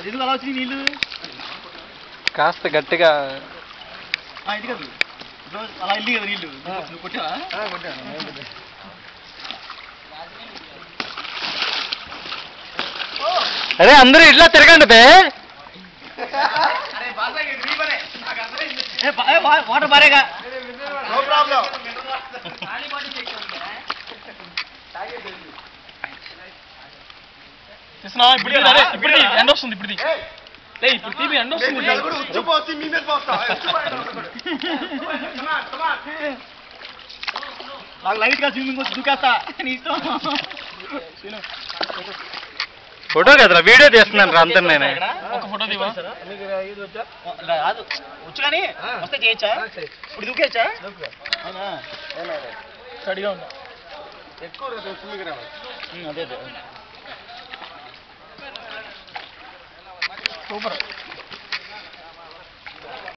ఎందుకు అలా వచ్చినాయి నీళ్ళు? కాస్త గట్టిగా ఇది కాదు అలా వెళ్ళి కదా నీళ్ళు. నువ్వు కొట్టావా? అరే అందరూ ఇట్లా తిరగండి బే. వాటర్ బారేగా ఇప్పుడు ఎండ వస్తుంది. ఇప్పుడు ఇప్పుడు తీపి ఎండ వస్తుంది. నాకు లైట్ గా స్విమ్మింగ్ వచ్చి దూకేస్తా నీ ఇష్టం. ఫోటో కదరా వీడియో తీస్తున్నాను రా అందరు. నేను ఒక ఫోటో దివా వచ్చు కానీ వస్తే చేయొచ్చా? ఇప్పుడు దూకేయచ్చా? స్టడీగా ఉందా? ఎక్కువ అదే సూపర్.